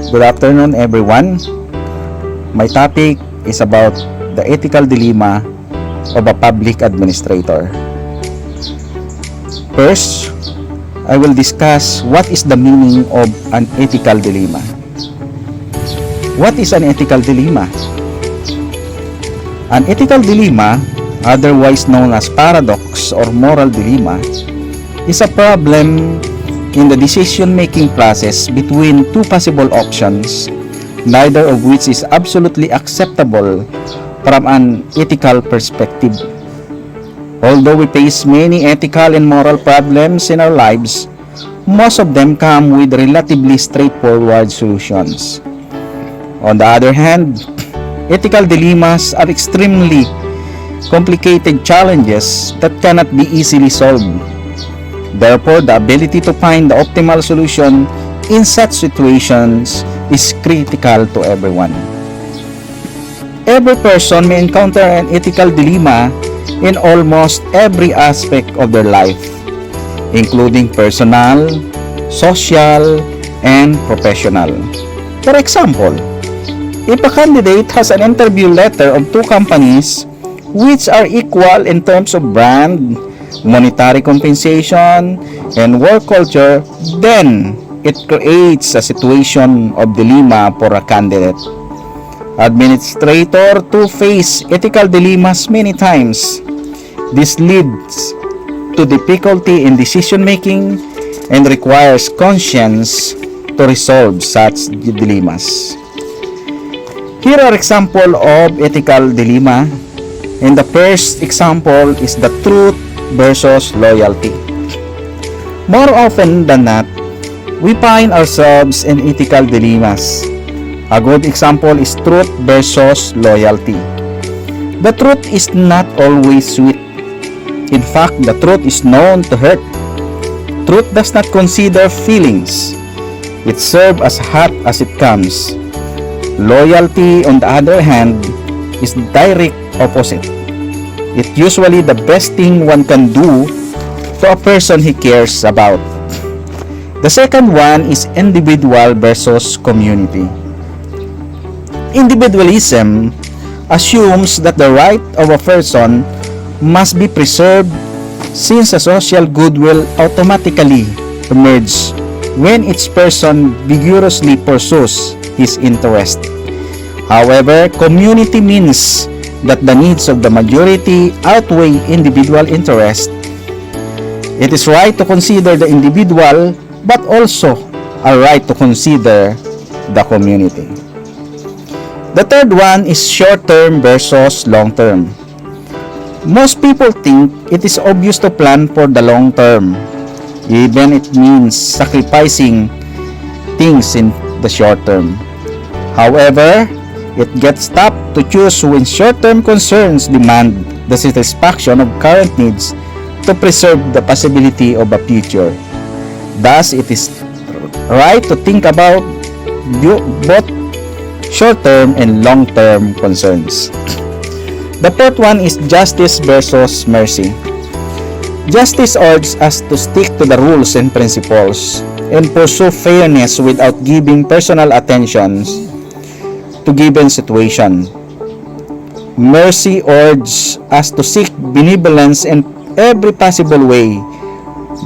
Good afternoon, everyone. My topic is about the ethical dilemma of a public administrator. First, I will discuss what is the meaning of an ethical dilemma. What is an ethical dilemma? An ethical dilemma, otherwise known as paradox or moral dilemma, is a problem in the decision-making process between two possible options, neither of which is absolutely acceptable from an ethical perspective. Although we face many ethical and moral problems in our lives, most of them come with relatively straightforward solutions. On the other hand, ethical dilemmas are extremely complicated challenges that cannot be easily solved. Therefore, the ability to find the optimal solution in such situations is critical to everyone. Every person may encounter an ethical dilemma in almost every aspect of their life, including personal, social, and professional. For example, if a candidate has an interview letter of two companies which are equal in terms of brand, monetary compensation, and work culture, then it creates a situation of dilemma for a candidate. Administrators to face ethical dilemmas many times. This leads to difficulty in decision making and requires conscience to resolve such dilemmas. Here are examples of ethical dilemma, and the first example is the truth versus loyalty. More often than not, we find ourselves in ethical dilemmas. A good example is truth versus loyalty. The truth is not always sweet. In fact, the truth is known to hurt. Truth does not consider feelings. It serves as hot as it comes. Loyalty, on the other hand, is the direct opposite. It's usually the best thing one can do to a person he cares about. The second one is individual versus community. Individualism assumes that the right of a person must be preserved, since a social good will automatically emerge when each person vigorously pursues his interest. However, community means that the needs of the majority outweigh individual interest. It is right to consider the individual, but also a right to consider the community. The third one is short-term versus long-term. Most people think it is obvious to plan for the long term, even it means sacrificing things in the short term. However, it gets tough to choose when short-term concerns demand the satisfaction of current needs to preserve the possibility of a future. Thus, it is right to think about both short-term and long-term concerns. The fourth one is justice versus mercy. Justice urges us to stick to the rules and principles and pursue fairness without giving personal attention to given situation. Mercy urges us to seek benevolence in every possible way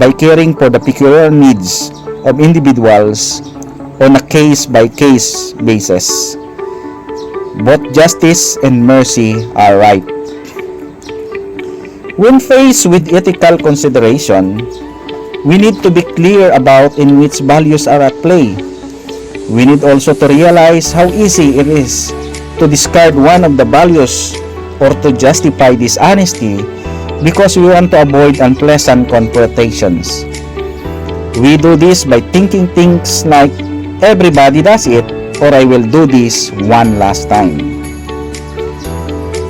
by caring for the peculiar needs of individuals on a case-by-case basis. Both justice and mercy are right. When faced with ethical consideration, we need to be clear about in which values are at play. We need also to realize how easy it is to discard one of the values or to justify dishonesty because we want to avoid unpleasant confrontations. We do this by thinking things like, everybody does it, or I will do this one last time.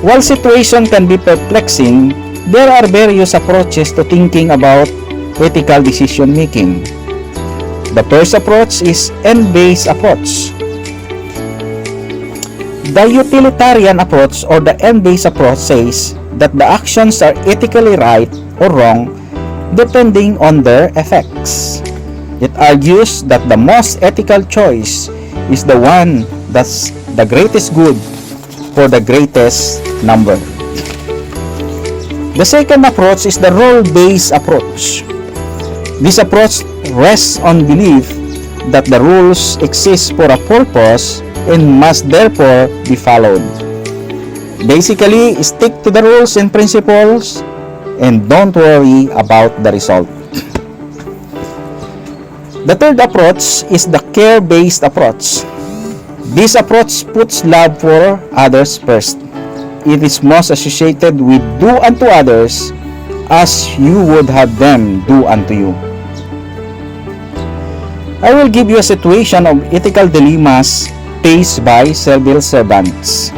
While situation can be perplexing, there are various approaches to thinking about ethical decision making. The first approach is end-based approach. The utilitarian approach or the end-based approach says that the actions are ethically right or wrong depending on their effects. It argues that the most ethical choice is the one that's the greatest good for the greatest number. The second approach is the role-based approach. This approach rests on belief that the rules exist for a purpose and must therefore be followed. Basically, stick to the rules and principles and don't worry about the result. The third approach is the care-based approach. This approach puts love for others first. It is most associated with do unto others as you would have them do unto you. I will give you a situation of ethical dilemmas faced by civil servants.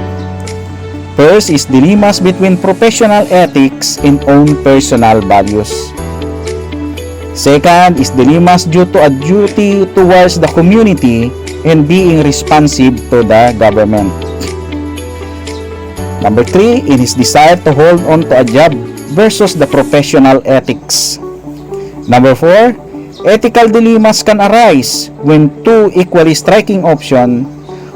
First is dilemmas between professional ethics and own personal values. Second is dilemmas due to a duty towards the community and being responsive to the government. Number 3 is his desire to hold on to a job versus the professional ethics. Number 4, ethical dilemmas can arise when two equally striking options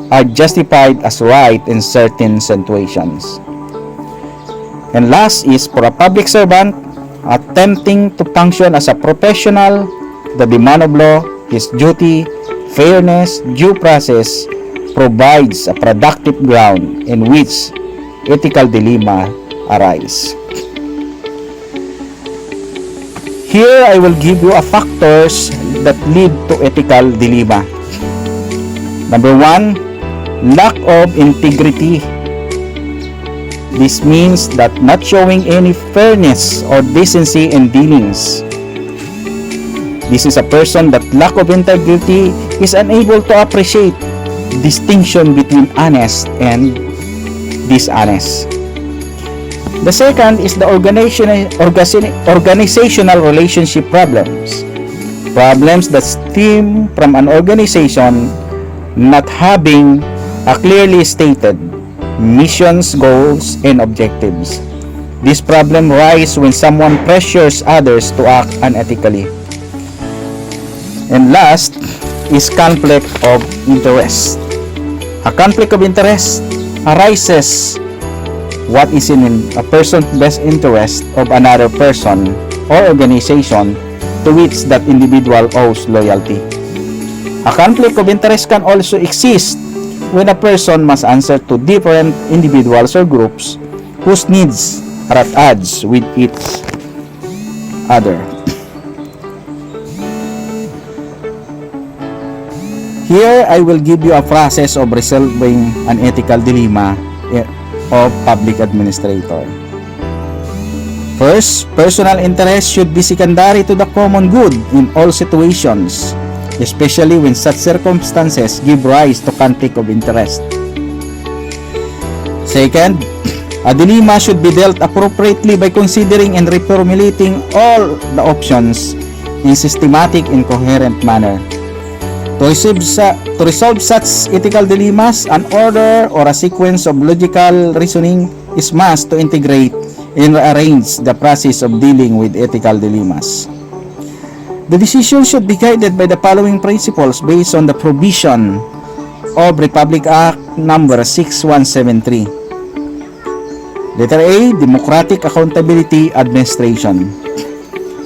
are justified as right in certain situations. And last is for a public servant attempting to function as a professional, the demand of law, his duty, fairness, due process provides a productive ground in which ethical dilemma arise. Here I will give you a factors that lead to ethical dilemma. Number 1, lack of integrity. This means that not showing any fairness or decency in dealings. This is a person that lack of integrity is unable to appreciate distinction between honest and dishonest. The second is the organizational relationship problems. Problems that stem from an organization not having a clearly stated missions, goals, and objectives. This problem arises when someone pressures others to act unethically. And last is conflict of interest. A conflict of interest arises what is in a person's best interest of another person or organization to which that individual owes loyalty. A conflict of interest can also exist when a person must answer to different individuals or groups whose needs are at odds with each other. Here, I will give you a process of resolving an ethical dilemma of public administrator. First, personal interest should be secondary to the common good in all situations, especially when such circumstances give rise to conflict of interest. Second, a dilemma should be dealt appropriately by considering and reformulating all the options in systematic and coherent manner. To resolve such ethical dilemmas, an order or a sequence of logical reasoning is must to integrate and arrange the process of dealing with ethical dilemmas. The decision should be guided by the following principles based on the provision of Republic Act number 6173. Letter A, Democratic Accountability Administration.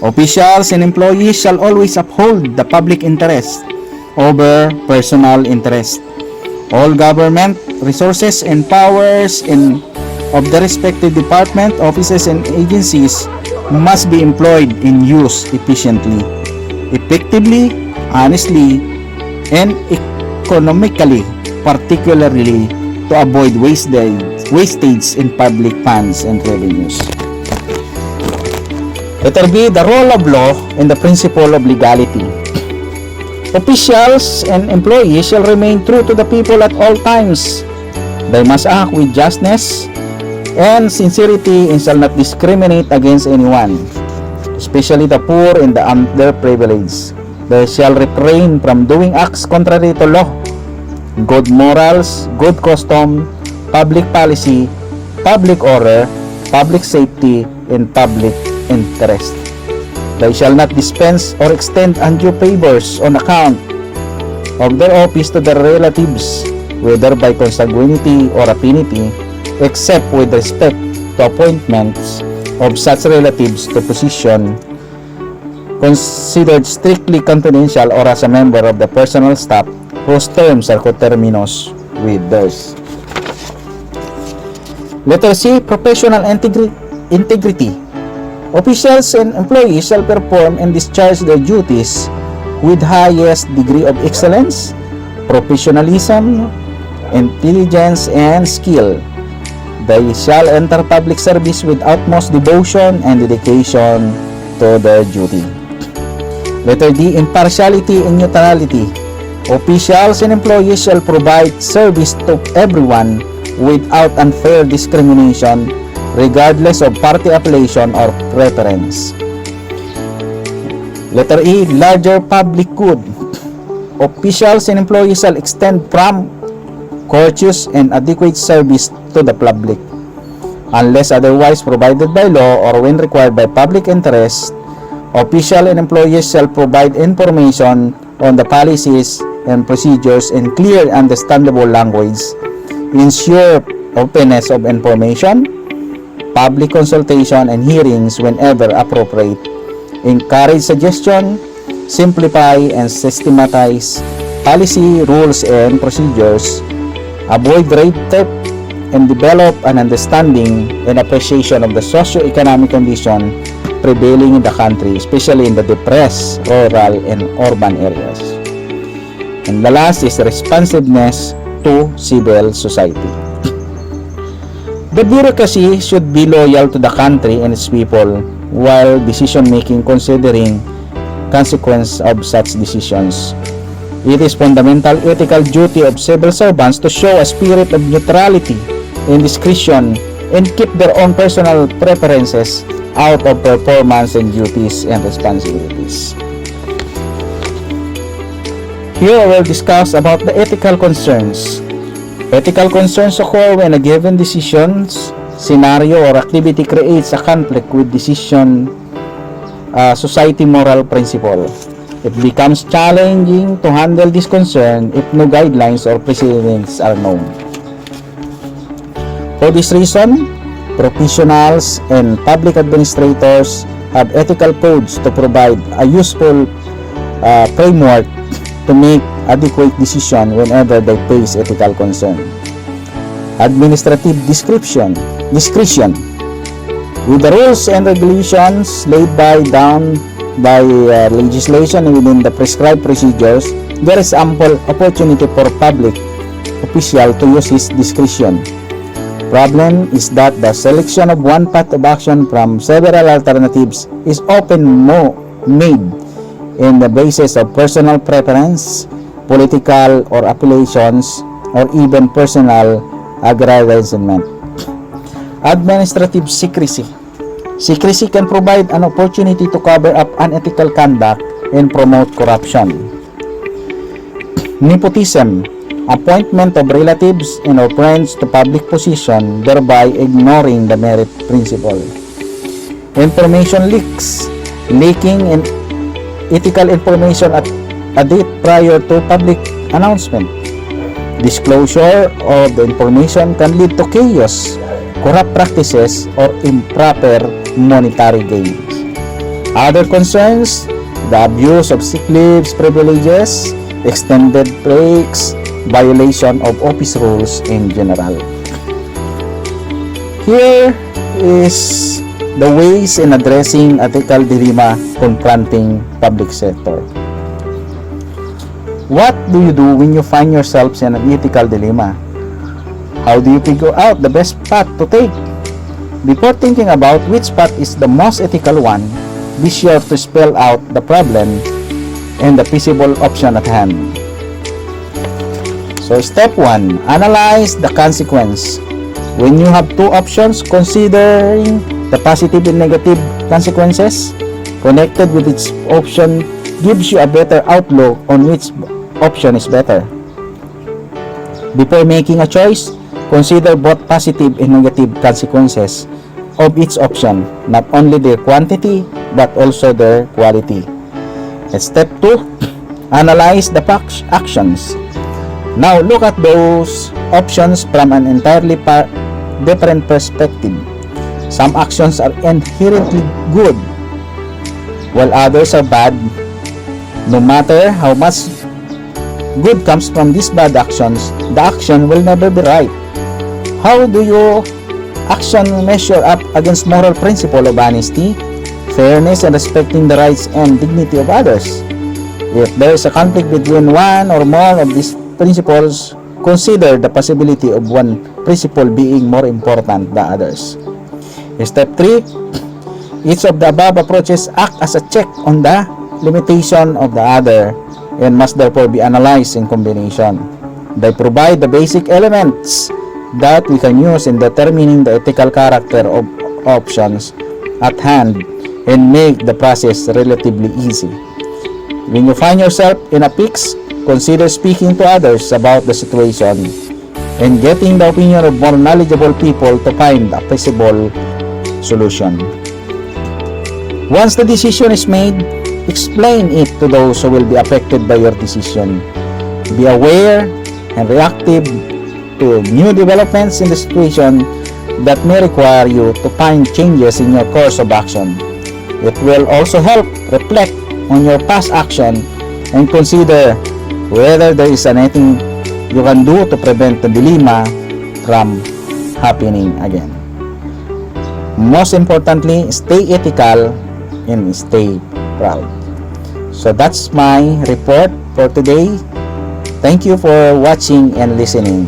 Officials and employees shall always uphold the public interest over personal interest. All government resources and powers of the respective department, offices, and agencies must be employed and used efficiently, effectively, honestly, and economically, particularly to avoid wastage in public funds and revenues. Letter B, the role of law and the principle of legality. Officials and employees shall remain true to the people at all times. They must act with justness and sincerity and shall not discriminate against anyone, especially the poor and the underprivileged. They shall refrain from doing acts contrary to law, good morals, good custom, public policy, public order, public safety, and public interest. They shall not dispense or extend undue favors on account of their office to their relatives, whether by consanguinity or affinity, except with respect to appointments of such relatives to position considered strictly confidential or as a member of the personal staff whose terms are coterminous with theirs. Letter C. Professional integrity. Officials and employees shall perform and discharge their duties with highest degree of excellence, professionalism, intelligence, and skill. They shall enter public service with utmost devotion and dedication to their duty. Letter D. Impartiality and neutrality. Officials and employees shall provide service to everyone without unfair discrimination, regardless of party affiliation or preference. Letter E. Larger public good. Officials and employees shall extend prompt, courteous, and adequate service to the public, unless otherwise provided by law or when required by public interest. Officials and employees shall provide information on the policies and procedures in clear, understandable language, ensure openness of information, public consultation and hearings whenever appropriate, encourage suggestion, simplify and systematize policy, rules, and procedures, avoid red tape, and develop an understanding and appreciation of the socio-economic condition prevailing in the country, especially in the depressed, rural, and urban areas. And the last is responsiveness to civil society. The bureaucracy should be loyal to the country and its people while decision-making considering consequence of such decisions. It is fundamental ethical duty of civil servants to show a spirit of neutrality and discretion and keep their own personal preferences out of performance and duties and responsibilities. Here I will discuss about the ethical concerns. Ethical concerns occur when a given decision, scenario, or activity creates a conflict with decision society moral principle. It becomes challenging to handle this concern if no guidelines or precedents are known. For this reason, professionals and public administrators have ethical codes to provide a useful framework to make adequate decision whenever they face ethical concern. Administrative discretion. With the rules and regulations laid down by legislation within the prescribed procedures, there is ample opportunity for public official to use his discretion. Problem is that the selection of one path of action from several alternatives is often made in the basis of personal preference, political or affiliations, or even personal aggrandizement. Administrative secrecy. Secrecy can provide an opportunity to cover up unethical conduct and promote corruption. Nepotism. Appointment of relatives and or friends to public position, thereby ignoring the merit principle. Information leaks. Leaking and ethical information at a date prior to public announcement. Disclosure of the information can lead to chaos, corrupt practices, or improper monetary gains. Other concerns: the abuse of sick leaves privileges, extended breaks, violation of office rules in general. Here is the ways in addressing ethical dilemma confronting public sector. What do you do when you find yourselves in an ethical dilemma? How do you figure out the best path to take? Before thinking about which path is the most ethical one, be sure to spell out the problem and the feasible option at hand. So step 1, analyze the consequence. When you have two options, considering the positive and negative consequences connected with each option gives you a better outlook on which option is better. Before making a choice, consider both positive and negative consequences of each option, not only their quantity but also their quality. And step 2, Analyze the actions. Now look at those options from an entirely different perspective. Some actions are inherently good, while others are bad. No matter how much good comes from these bad actions, the action will never be right. How do your action measure up against moral principle of honesty, fairness, and respecting the rights and dignity of others? If there is a conflict between one or more of these principles, consider the possibility of one principle being more important than others. Step 3. Each of the above approaches act as a check on the limitation of the other and must therefore be analyzed in combination. They provide the basic elements that we can use in determining the ethical character of options at hand and make the process relatively easy. When you find yourself in a fix, consider speaking to others about the situation and getting the opinion of more knowledgeable people to find a feasible solution. Once the decision is made, explain it to those who will be affected by your decision. Be aware and reactive to new developments in the situation that may require you to find changes in your course of action. It will also help reflect on your past action and consider whether there is anything you can do to prevent the dilemma from happening again. Most importantly, stay ethical and stay proud. So that's my report for today. Thank you for watching and listening.